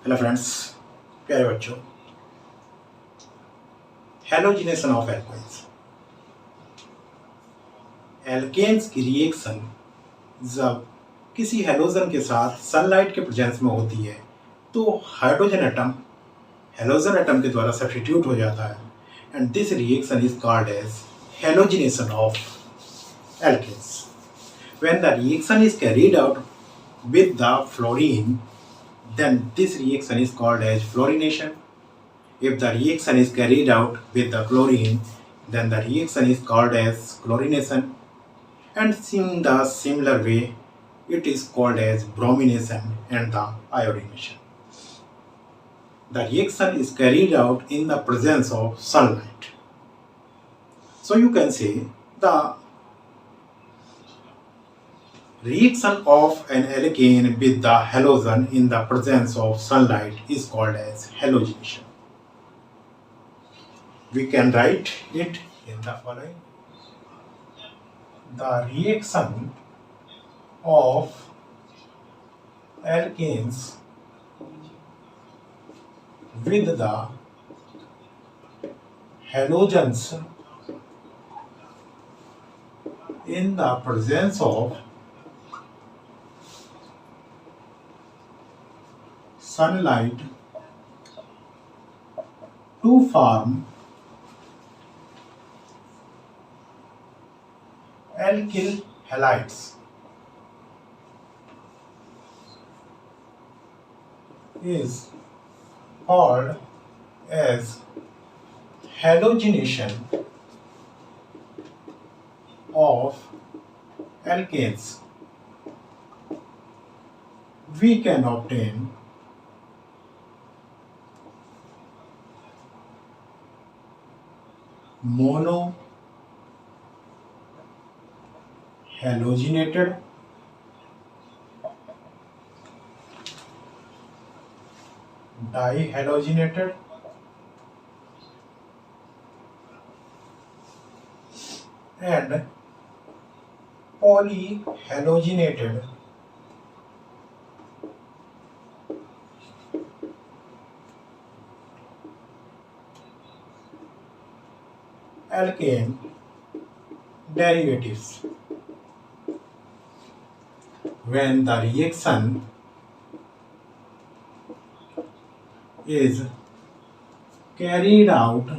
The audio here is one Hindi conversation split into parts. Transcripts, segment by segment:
हेलो फ्रेंड्स, प्यारे बच्चों। Halogenation of alkanes. एल्केन्स की रिएक्शन जब किसी हेलोजन के साथ सनलाइट के प्रेजेंस में होती है तो हाइड्रोजन एटम हेलोजन एटम के द्वारा सब्स्टिट्यूट हो जाता है and this reaction is called as halogenation of alkanes. When the reaction is carried out with the fluorine, then this reaction is called as fluorination. If the reaction is carried out with the chlorine, then the reaction is called as chlorination. And in the similar way, it is called as bromination and the iodination. The reaction is carried out in the presence of sunlight. So you can say the reaction of an alkane with the halogen in the presence of sunlight is called as halogenation. We can write it in the following. The reaction of alkanes with the halogens in the presence of sunlight to form alkyl halides is called as halogenation of alkanes. We can obtain mono halogenated dihalogenated and polyhalogenated alkane derivatives. When the reaction is carried out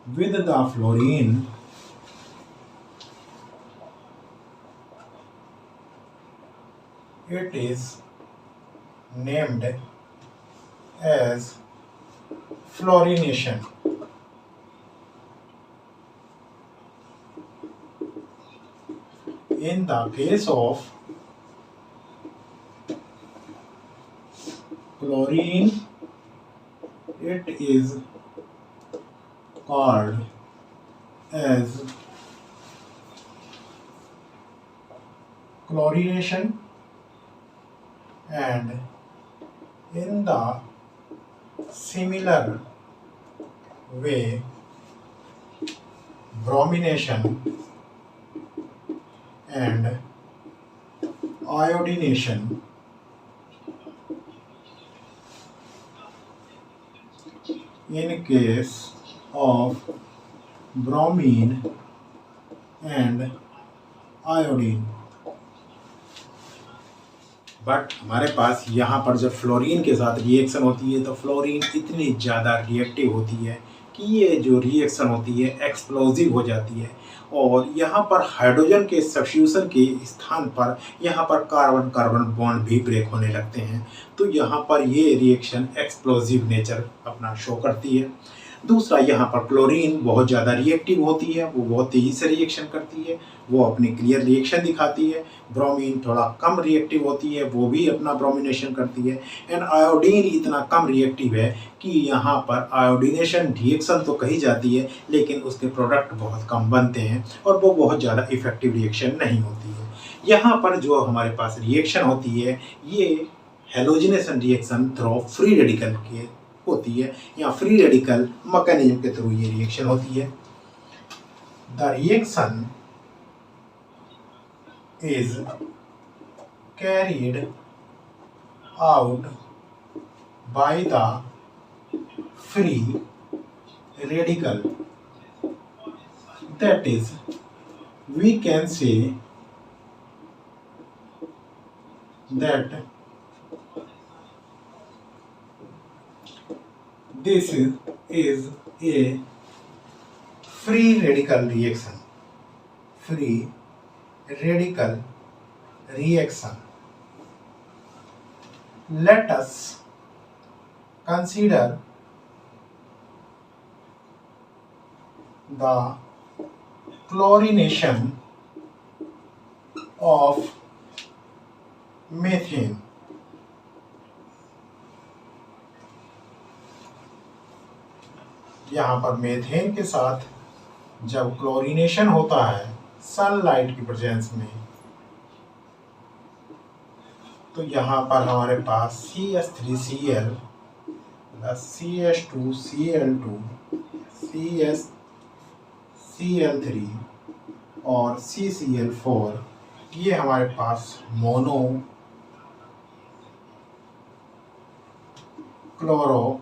with the fluorine, it is named as fluorination. In the case of chlorine, it is called as chlorination, and in the similar way, bromination and iodination. In case of bromine and iodine. But हमारे पास यहाँ पर जब फ्लोरीन के साथ रिएक्शन होती है तो फ्लोरीन इतनी ज़्यादा रिएक्टिव होती है कि ये जो रिएक्शन होती है एक्सप्लोजिव हो जाती है और यहाँ पर हाइड्रोजन के सब्स्टिट्यूशन के स्थान पर यहाँ पर कार्बन कार्बन बॉन्ड भी ब्रेक होने लगते हैं। तो यहाँ पर ये रिएक्शन एक्सप्लोजिव नेचर अपना शो करती है। दूसरा, यहाँ पर क्लोरीन बहुत ज़्यादा रिएक्टिव होती है, वो बहुत तेज़ी से रिएक्शन करती है, वो अपनी क्लियर रिएक्शन दिखाती है। ब्रोमीन थोड़ा कम रिएक्टिव होती है, वो भी अपना ब्रोमिनेशन करती है। एंड आयोडीन इतना कम रिएक्टिव है कि यहाँ पर आयोडीनेशन रिएक्शन तो कही जाती है लेकिन उसके प्रोडक्ट बहुत कम बनते हैं और वो बहुत ज़्यादा इफेक्टिव रिएक्शन नहीं होती है। यहाँ पर जो हमारे पास रिएक्शन होती है ये halogenation reaction through free radical के होती है या फ्री रेडिकल मैकेनिज्म के थ्रू ये रिएक्शन होती है। The reaction is carried out by the free radical. That is, we can say that this is a free radical reaction. Free radical reaction. Let us consider the chlorination of methane. यहाँ पर मेथेन के साथ जब क्लोरीनेशन होता है सनलाइट की प्रेजेंस में, तो यहाँ पर हमारे पास CH3Cl प्लस CH2Cl2 CsCl3 और CCl4, ये हमारे पास मोनो क्लोरो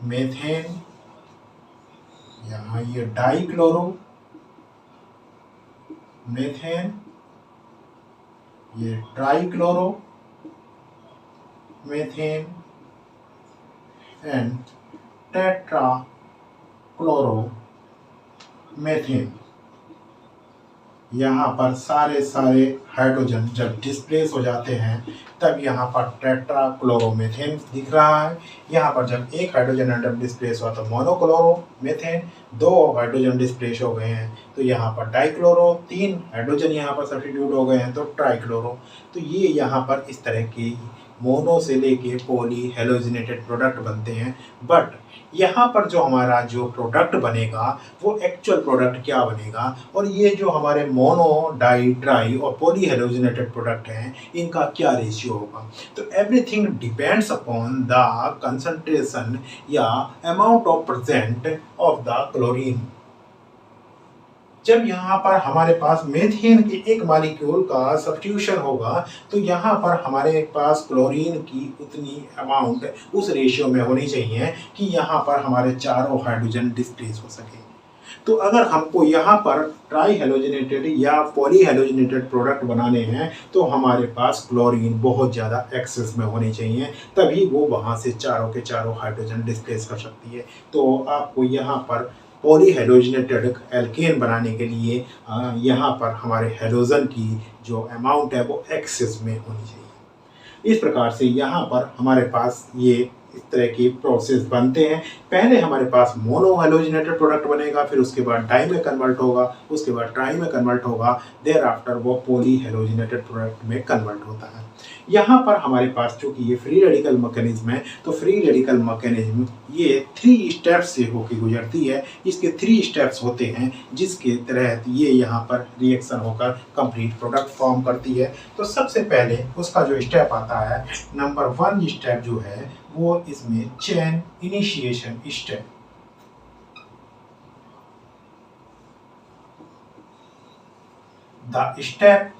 मेथेन, यहाँ ये डाई क्लोरो मेथेन, ये try chloro methane and tetra chloro methane. यहाँ पर सारे हाइड्रोजन जब डिस्प्लेस हो जाते हैं तब यहाँ पर टेट्रा क्लोरोमेथेन दिख रहा है। यहाँ पर जब एक हाइड्रोजन एटम डिस्प्लेस हुआ तो मोनोक्लोरोमेथेन, दो हाइड्रोजन डिस्प्लेस हो गए हैं तो यहाँ पर डाइक्लोरो, तीन हाइड्रोजन यहाँ पर सब्स्टिट्यूट हो गए हैं तो ट्राइक्लोरो। तो ये यहाँ पर इस तरह की मोनो से लेके पॉली हेलोजिनेटेड प्रोडक्ट बनते हैं। बट यहाँ पर जो हमारा जो प्रोडक्ट बनेगा वो एक्चुअल प्रोडक्ट क्या बनेगा, और ये जो हमारे मोनो, डाई, ट्राई और पॉली हेलोजिनेटेड प्रोडक्ट हैं इनका क्या रेशियो होगा। तो everything depends upon the concentration या amount of present of the chlorine. जब यहाँ पर हमारे पास मेथेन के एक मॉलिक्यूल का सब्स्टिट्यूशन होगा तो यहाँ पर हमारे पास क्लोरीन की उतनी अमाउंट उस रेशियो में होनी चाहिए कि यहाँ पर हमारे चारों हाइड्रोजन डिस्प्लेस हो सके। तो अगर हमको यहाँ पर ट्राई हेलोजिनेटेड या पॉली हेलोजिनेटेड प्रोडक्ट बनाने हैं तो हमारे पास क्लोरीन बहुत ज़्यादा एक्सेस में होनी चाहिए, तभी वो वहाँ से चारों के चारों हाइड्रोजन डिस्प्लेस कर सकती है। तो आपको यहाँ पर पॉली हेलोजिनेटेड एल्केन बनाने के लिए यहाँ पर हमारे हेलोजन की जो अमाउंट है वो एक्सेस में होनी चाहिए। इस प्रकार से यहाँ पर हमारे पास ये इस तरह की प्रोसेस बनते हैं। पहले हमारे पास मोनो हेलोजिनेटेड प्रोडक्ट बनेगा, फिर उसके बाद डाई में कन्वर्ट होगा, उसके बाद ट्राई में कन्वर्ट होगा, देयर आफ्टर वो पॉली हेलोजिनेटेड प्रोडक्ट में कन्वर्ट होता है। यहाँ पर हमारे पास चूंकि ये फ्री रेडिकल मैकेनिज्म है तो फ्री रेडिकल मैकेनिज्म ये 3 स्टेप्स से होकर गुजरती है। इसके 3 स्टेप्स होते हैं जिसके तहत ये यहाँ पर रिएक्शन होकर कंप्लीट प्रोडक्ट फॉर्म करती है। तो सबसे पहले उसका जो स्टेप आता है, नंबर 1 स्टेप जो है वो इसमें chain initiation step. The step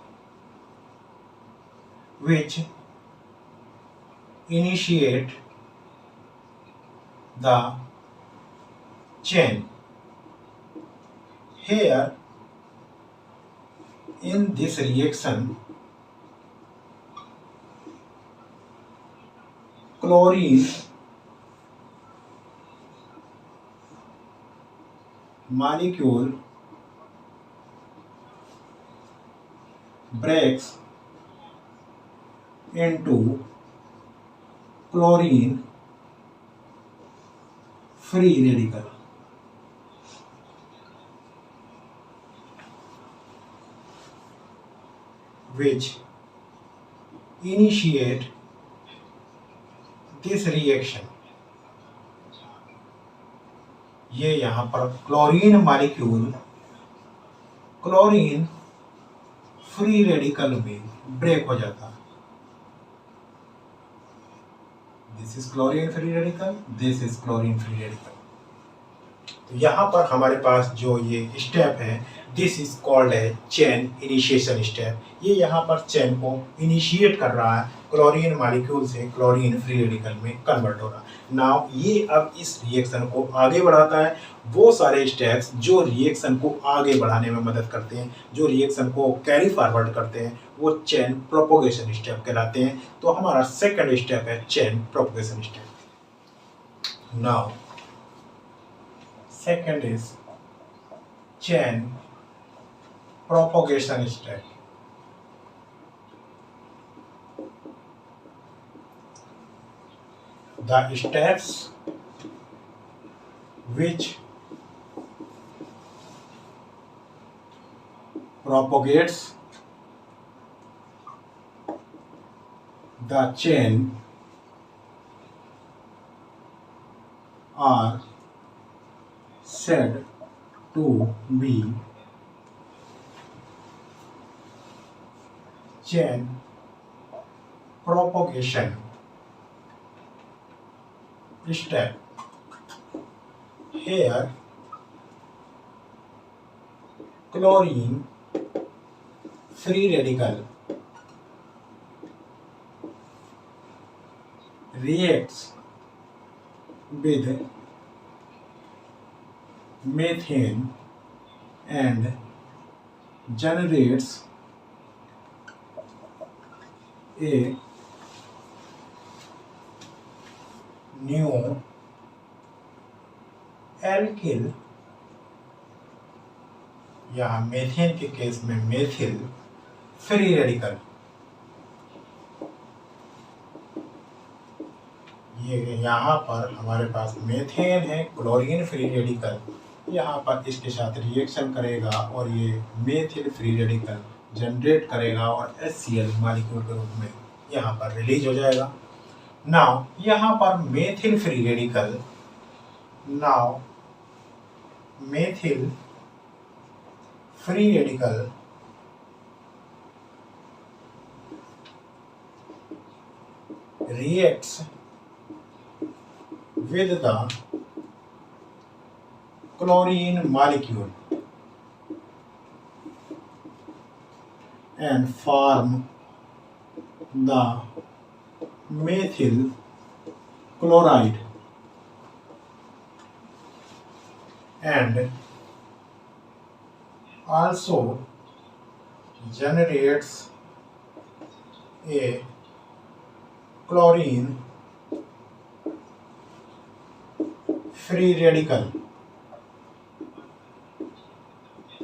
which initiate the chain. Here in this reaction chlorine molecule breaks into chlorine free radical. Which initiate this reaction. ये यहाँ पर chlorine molecule chlorine free radical में ब्रेक हो जाता है। This is chlorine free radical, this is chlorine free radical. यहाँ पर हमारे पास जो ये स्टेप है, दिस इज कॉल्ड है चेन इनिशिएशन स्टेप। ये यहाँ पर चेन को इनिशिएट कर रहा है, क्लोरीन मॉलिक्यूल से क्लोरीन फ्री रेडिकल में कन्वर्ट हो रहा है। नाउ ये अब इस रिएक्शन को आगे बढ़ाता है। वो सारे स्टेप्स जो रिएक्शन को आगे बढ़ाने में मदद करते हैं, जो रिएक्शन को कैरी फॉरवर्ड करते हैं, वो चेन प्रोपोगेशन स्टेप कहलाते हैं। तो हमारा सेकंड स्टेप है chain propagation step. Now second is chain propagation step. The steps which propagates the chain are said to be chain propagation step. Here chlorine free radical reacts with methane and generates a new alkyl, या मेथेन के केस में मेथिल फ्री रेडिकल। ये यहाँ पर हमारे पास मेथेन है, क्लोरीन फ्री रेडिकल यहाँ पर इसके साथ रिएक्शन करेगा और ये मेथिल फ्री रेडिकल जनरेट करेगा और HCl मॉलिक्यूल के रूप में यहाँ पर रिलीज हो जाएगा। नाउ यहाँ पर methyl free radical, now methyl free radical reacts with the chlorine molecule and form the methyl chloride and also generates a chlorine free radical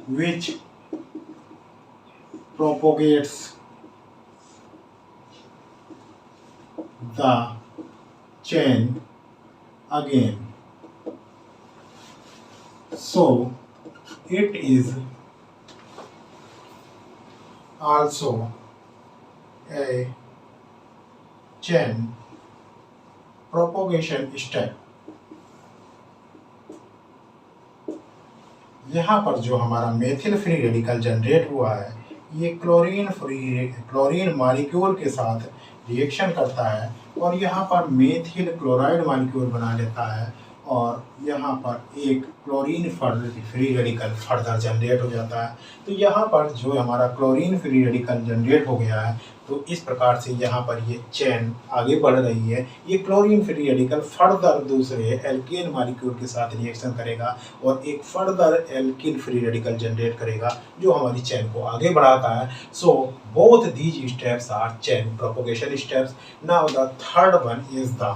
which propagates the chain again. So it is also a chain propagation step. यहाँ पर जो हमारा मेथिल फ्री रेडिकल जनरेट हुआ है, ये क्लोरीन मॉलिक्यूल के साथ रिएक्शन करता है और यहाँ पर मेथिल क्लोराइड मॉलिक्यूल बना लेता है और यहाँ पर एक chlorine free radical further generate हो जाता है। तो यहाँ पर जो हमारा क्लोरीन फ्री रेडिकल जनरेट हो गया है, तो इस प्रकार से यहाँ पर ये चेन आगे बढ़ रही है। ये क्लोरीन फ्री रेडिकल फर्दर दूसरे एल्केन मॉलिक्यूल के साथ रिएक्शन करेगा और एक further alkene free radical generate करेगा जो हमारी चेन को आगे बढ़ाता है। So both these steps are chain propagation steps. Now the third one is the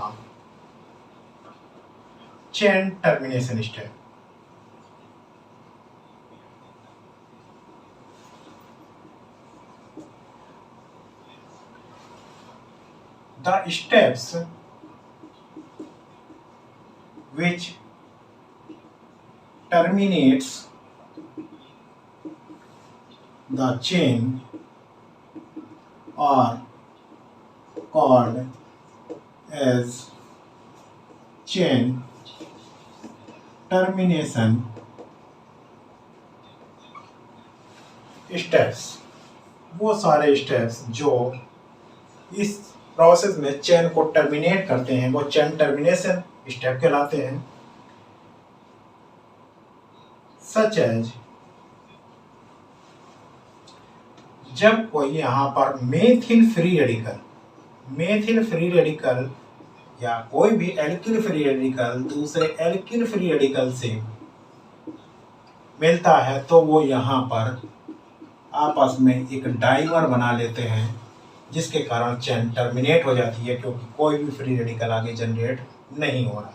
chain termination step. The steps which terminates the chain are called as chain termination steps. वो सारे स्टेप्स जो इस प्रोसेस में चेन को टर्मिनेट करते हैं वो चेन टर्मिनेशन स्टेप कहलाते हैं। सच एज जब कोई यहाँ पर मेथिल फ्री रेडिकल या कोई भी एल्किल फ्री रेडिकल दूसरे एल्किल फ्री रेडिकल से मिलता है तो वो यहाँ पर आपस में एक डाइमर बना लेते हैं, जिसके कारण चेन टर्मिनेट हो जाती है, क्योंकि कोई भी फ्री रेडिकल आगे जनरेट नहीं हो रहा।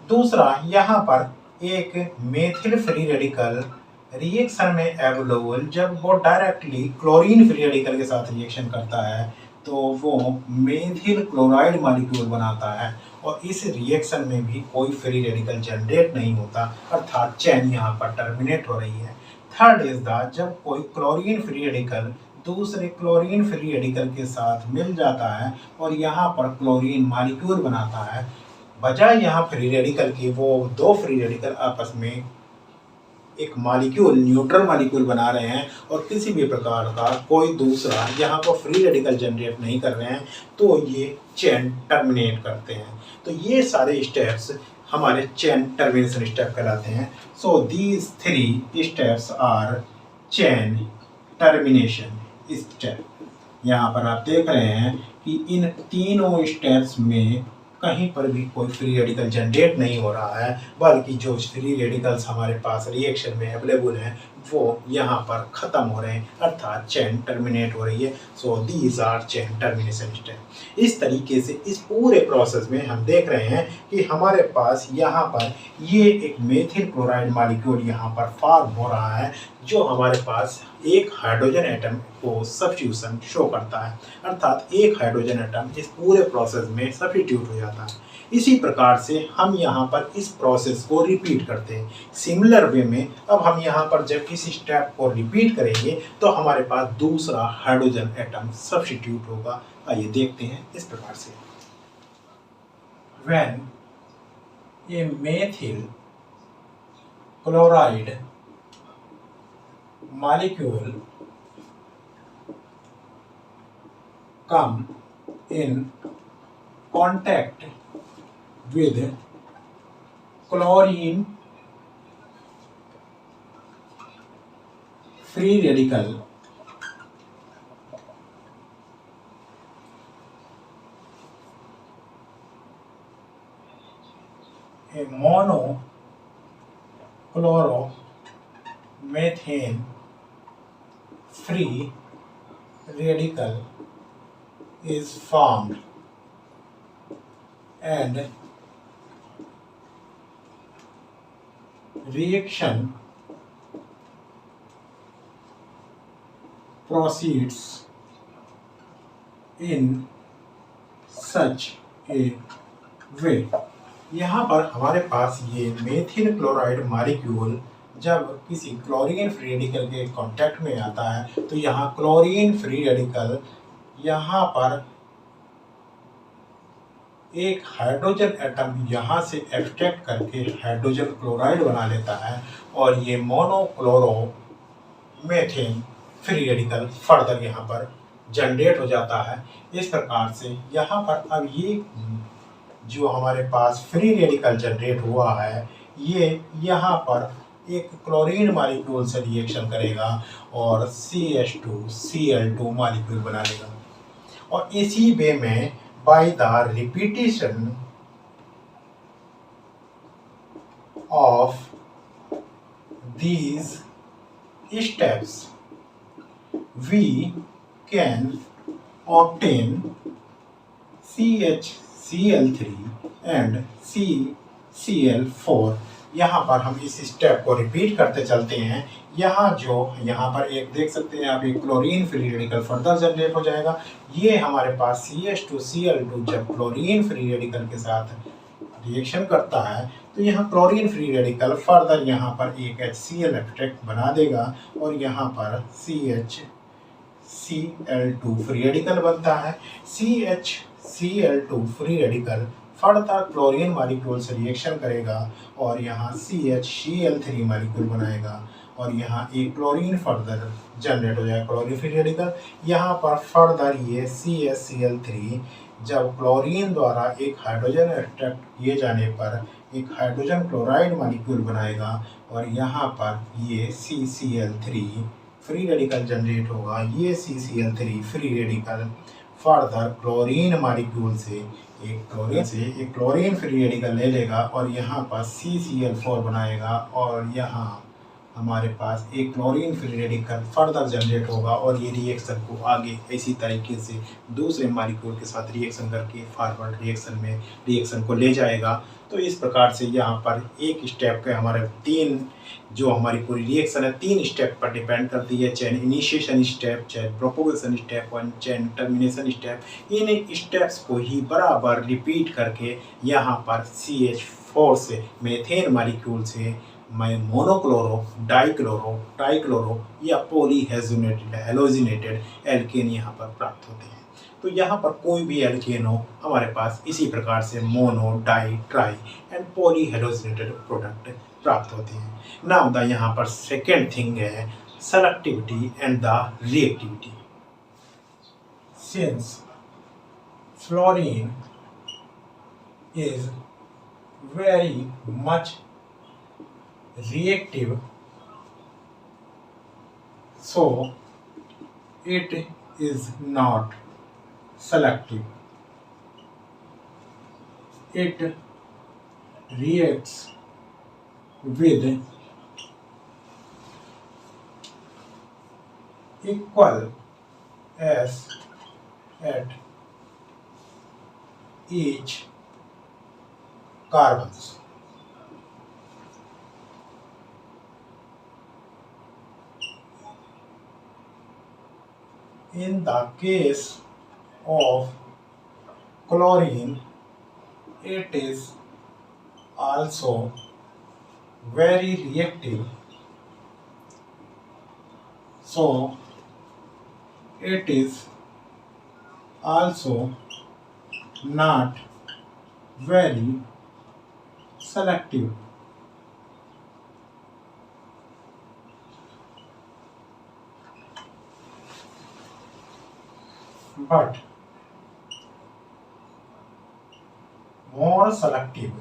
दूसरा, यहाँ पर एक मेथिल फ्री रेडिकल रिएक्शन में अवेलेबल जब वो डायरेक्टली क्लोरीन फ्री रेडिकल के साथ रिएक्शन करता है तो वो मेथिल क्लोराइड मॉलिक्यूल बनाता है, और इस रिएक्शन में भी कोई फ्री रेडिकल जनरेट नहीं होता, अर्थात चेन यहाँ पर टर्मिनेट हो रही है। थर्ड इज द जब कोई क्लोरीन फ्री रेडिकल दूसरे क्लोरीन फ्री रेडिकल के साथ मिल जाता है और यहाँ पर क्लोरीन मॉलिक्यूल बनाता है, बजाय यहाँ फ्री रेडिकल की वो दो फ्री रेडिकल आपस में एक मॉलिक्यूल न्यूट्रल मॉलिक्यूल बना रहे हैं और किसी भी प्रकार का कोई दूसरा यहाँ पर फ्री रेडिकल जनरेट नहीं कर रहे हैं, तो ये चेन टर्मिनेट करते हैं। तो ये सारे स्टेप्स हमारे चेन टर्मिनेशन स्टेप कहलाते हैं। So these 3 steps are chain termination step. यहाँ पर आप देख रहे हैं कि इन तीनों स्टेप्स में कहीं पर भी कोई फ्री रेडिकल जनरेट नहीं हो रहा है, बल्कि जो फ्री रेडिकल्स हमारे पास रिएक्शन में अवेलेबल हैं वो यहाँ पर ख़त्म हो रहे हैं, अर्थात चेन टर्मिनेट हो रही है। So these are chain termination step. इस तरीके से इस पूरे प्रोसेस में हम देख रहे हैं कि हमारे पास यहाँ पर ये एक मेथिल क्लोराइड मॉलिक्यूल यहाँ पर फॉर्म हो रहा है, जो हमारे पास एक हाइड्रोजन एटम को सब्स्टिट्यूशन शो करता है, अर्थात एक हाइड्रोजन एटम इस पूरे प्रोसेस में सब्स्टिट्यूट हो जाता है। इसी प्रकार से हम यहाँ पर इस प्रोसेस को रिपीट करते हैं। सिमिलर वे में अब हम यहाँ पर जब इस स्टेप को रिपीट करेंगे तो हमारे पास दूसरा हाइड्रोजन एटम सब्स्टिट्यूट होगा। आइए देखते हैं इस प्रकार से। When a methyl chloride molecule come in contact with chlorine free radical, a monochloromethane free radical is formed, and reaction proceeds in such a way। यहाँ पर हमारे पास ये मेथिल क्लोराइड मॉलिक्यूल जब किसी क्लोरीन फ्री रेडिकल के कांटेक्ट में आता है तो यहाँ क्लोरीन फ्री रेडिकल यहाँ पर एक हाइड्रोजन एटम यहाँ से एक्सट्रैक्ट करके हाइड्रोजन क्लोराइड बना लेता है, और ये मोनोक्लोरोमेथेन फ्री रेडिकल फर्दर यहाँ पर जनरेट हो जाता है। इस प्रकार से यहाँ पर अब ये जो हमारे पास फ्री रेडिकल जनरेट हुआ है ये यहाँ पर एक क्लोरीन मॉलिक्यूल से रिएक्शन करेगा और CH2Cl2 मॉलिक्यूल बना लेगा, और इसी वे में by the repetition of these steps we can obtain CHCl3 and CCl4। यहाँ पर हम इस स्टेप को रिपीट करते चलते हैं। यहाँ पर एक देख सकते हैं आप, एक chlorine free radical further generate हो जाएगा। ये हमारे पास CH2Cl2 जब क्लोरीन फ्री रेडिकल के साथ रिएक्शन करता है तो यहाँ क्लोरीन फ्री रेडिकल फर्दर यहाँ पर एक HCl एक्सट्रैक्ट बना देगा, और यहाँ पर CHCl2 फ्री रेडिकल बनता है। CHCl2 free radical further chlorine molecule से रिएक्शन करेगा और यहाँ CHCl3 मॉलिक्यूल बनाएगा, और यहाँ एक क्लोरीन फर्दर जनरेट हो जाएगा क्लोरीन फ्री रेडिकल। यहाँ पर फर्दर ये CHCl3 जब क्लोरीन द्वारा एक हाइड्रोजन एक्सट्रैक्ट किए जाने पर एक हाइड्रोजन क्लोराइड मॉलिक्यूल बनाएगा और यहाँ पर ये CCl3 फ्री रेडिकल जनरेट होगा। ये CCl3 free radical further chlorine molecule से एक क्लोरीन फ्री रेडिकल ले लेगा और यहाँ पर CCl4 बनाएगा और यहाँ हमारे पास एक chlorine free radical further generate होगा और ये रिएक्शन को आगे इसी तरीके से दूसरे मॉलिक्यूल के साथ रिएक्शन करके फॉरवर्ड रिएक्शन में रिएक्शन को ले जाएगा। तो इस प्रकार से यहाँ पर एक स्टेप के हमारे तीन जो हमारी पूरी रिएक्शन है 3 स्टेप पर डिपेंड करती है, chain initiation step, chain propagation step और चेन टर्मिनेशन स्टेप। इन स्टेप्स को ही बराबर रिपीट करके यहाँ पर CH4 से मेथेन मॉलिक्यूल से मोनोक्लोरो डाइक्लोरो या पॉलीहेलोजिनेटेड हेलोजिनेटेड एल्केन यहाँ पर प्राप्त होते हैं। तो यहाँ पर कोई भी एल्केन हो हमारे पास इसी प्रकार से mono di tri and polyhalogenated product प्राप्त होते हैं। नाउ द यहाँ पर सेकेंड थिंग है selectivity and the reactivity. Since fluorine is very much reactive, so it is not selective. It reacts with equal as at each carbons. In the case of chlorine, it is also very reactive, so it is also not very selective. But more selective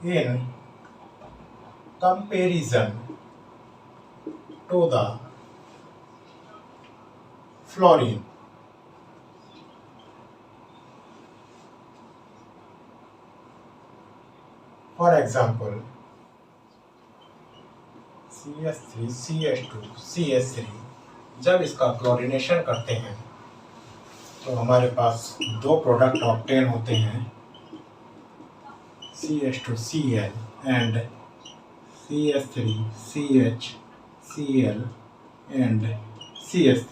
in comparison to the fluorine. For example, CH3, CH2, CH3 जब इसका क्लोरीनेशन करते हैं तो हमारे पास दो प्रोडक्ट ऑब्टेन होते हैं, CH2Cl and CH3CHCl and CH3.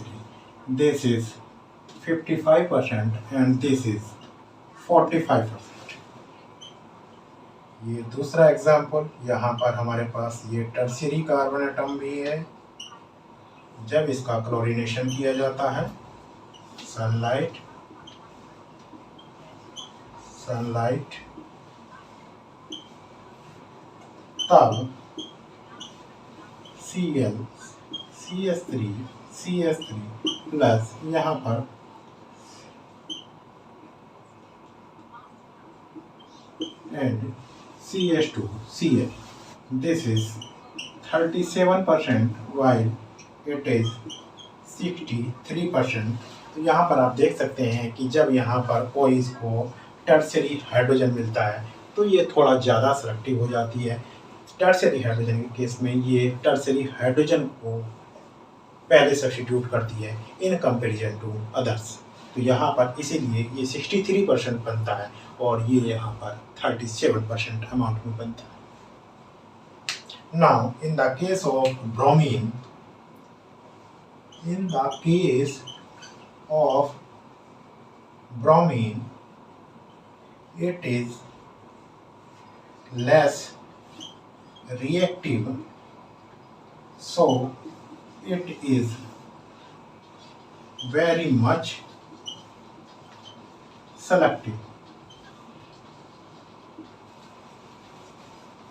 This is 55% and this is 45%. ये दूसरा एग्जाम्पल, यहाँ पर हमारे पास ये टर्शियरी कार्बन एटम भी है। जब इसका क्लोरीनेशन किया जाता है सनलाइट तब Cl CH3 प्लस यहाँ पर and CH2Cl. This is 37% while it is 63%. तो यहाँ पर आप देख सकते हैं कि जब यहाँ पर कोई इसको टर्शियरी हाइड्रोजन मिलता है तो ये थोड़ा ज़्यादा सेलेक्टिव हो जाती है। टर्शियरी हाइड्रोजन के केस में ये टर्शियरी हाइड्रोजन को पहले सब्स्टिट्यूट करती है इन कंपैरिजन टू अदर्स। तो यहाँ पर इसीलिए ये 63% बनता है और ये यहाँ पर 37% अमाउंट में बनता है। Now in the case of bromine, it is less reactive, so it is very much selective.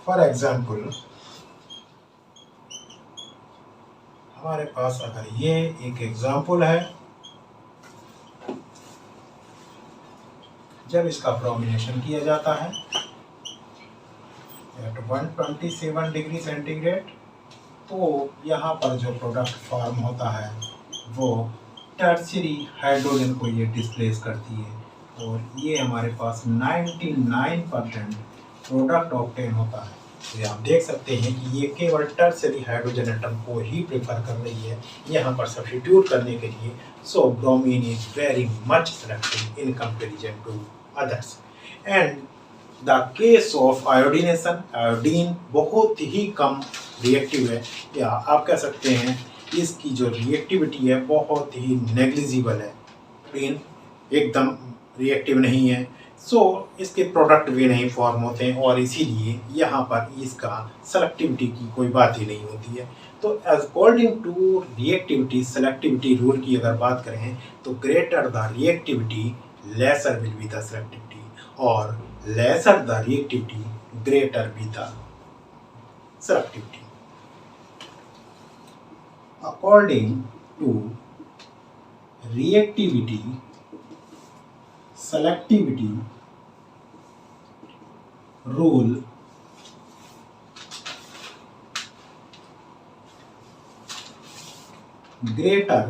For example, हमारे पास अगर ये एक एग्जाम्पल है जब इसका ब्रोमिनेशन किया जाता है एट 127 डिग्री सेंटीग्रेड, तो यहाँ पर जो प्रोडक्ट फॉर्म होता है वो टर्शियरी हाइड्रोजन को ये डिस्प्लेस करती है और ये हमारे पास 99% प्रोडक्ट ऑब्टेन होता है। तो आप देख सकते हैं कि ये केवल टर्शियरी हाइड्रोजन एटम को ही प्रेफर कर रही है यहाँ पर सब्स्टिट्यूट करने के लिए। So bromine is very much selective in comparison to others. And the case of iodination, iodine बहुत ही कम रिएक्टिव है, या आप कह सकते हैं इसकी जो रिएक्टिविटी है बहुत ही नेग्लिजिबल है। आयोडीन एकदम रिएक्टिव नहीं है, सो इसके प्रोडक्ट भी नहीं फॉर्म होते हैं और इसीलिए यहाँ पर इसका सेलेक्टिविटी की कोई बात ही नहीं होती है। तो according to reactivity selectivity rule की अगर बात करें तो greater the reactivity lesser will be the selectivity, और lesser the reactivity, greater be the selectivity. According to reactivity, selectivity rule, greater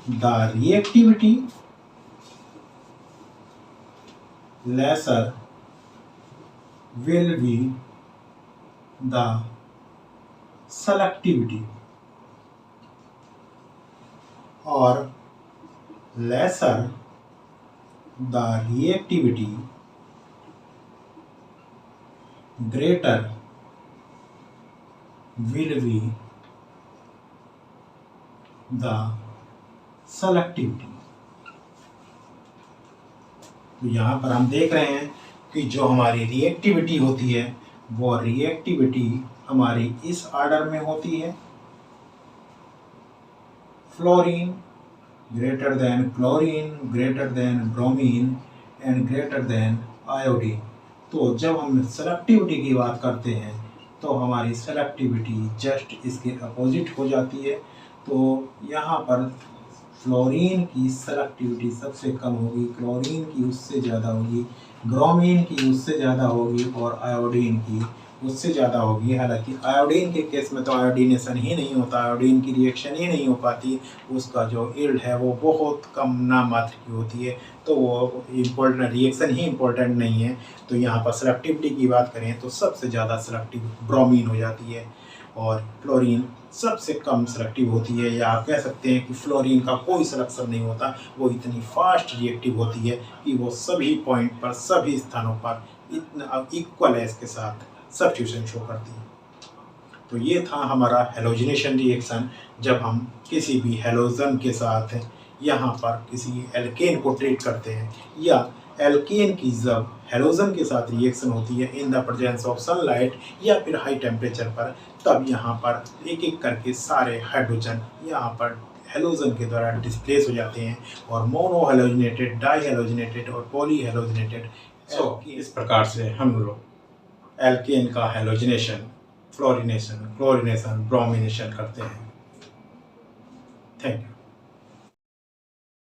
the reactivity, lesser will be the selectivity, or lesser the reactivity, greater will be the selectivity। तो यहाँ पर हम देख रहे हैं कि जो हमारी रिएक्टिविटी होती है वो रिएक्टिविटी हमारी इस ऑर्डर में होती है, fluorine greater than chlorine, greater than bromine and greater than iodine. तो जब हम सेलेक्टिविटी की बात करते हैं तो हमारी सेलेक्टिविटी जस्ट इसके अपोजिट हो जाती है। तो यहाँ पर फ्लोरीन की सेलेक्टिविटी सबसे कम होगी, क्लोरीन की उससे ज़्यादा होगी, ब्रोमीन की उससे ज़्यादा होगी और आयोडीन की उससे ज़्यादा होगी। हालांकि आयोडीन के केस में तो आयोडीनेशन ही नहीं होता, आयोडीन की रिएक्शन ही नहीं हो पाती, उसका जो यील्ड है वो बहुत कम नामात्र की होती है, तो वो इम्पोर्टेंट रिएक्शन ही इम्पोर्टेंट नहीं है। तो यहाँ पर सेलेक्टिविटी की बात करें तो सबसे ज़्यादा सेलेक्टिव ब्रोमीन हो जाती है और क्लोरीन सबसे कम सेलेक्टिव होती है, या आप कह सकते हैं कि फ्लोरीन का कोई सिलेक्शन नहीं होता, वो इतनी फास्ट रिएक्टिव होती है कि वो सभी पॉइंट पर सभी स्थानों पर इतना इक्वल एज के साथ सब्स्टिट्यूशन शो करती है। तो ये था हमारा हेलोजिनेशन रिएक्शन। जब हम किसी भी हेलोजन के साथ यहाँ पर किसी एल्केन को ट्रीट करते हैं, या एल्केन की जब हेलोजन के साथ रिएक्शन होती है in the presence of sunlight या फिर हाई टेम्परेचर पर, तब यहाँ पर एक एक करके सारे हाइड्रोजन यहाँ पर हेलोजन के द्वारा डिस्प्लेस हो जाते हैं और मोनो हेलोजिनेटेड, डाई हेलोजिनेटेड और पॉली हेलोजिनेटेड। इस प्रकार से हम लोग एल्केन का हेलोजिनेशन, फ्लोरिनेशन, क्लोरिनेशन, ब्रोमिनेशन करते हैं। Thank you.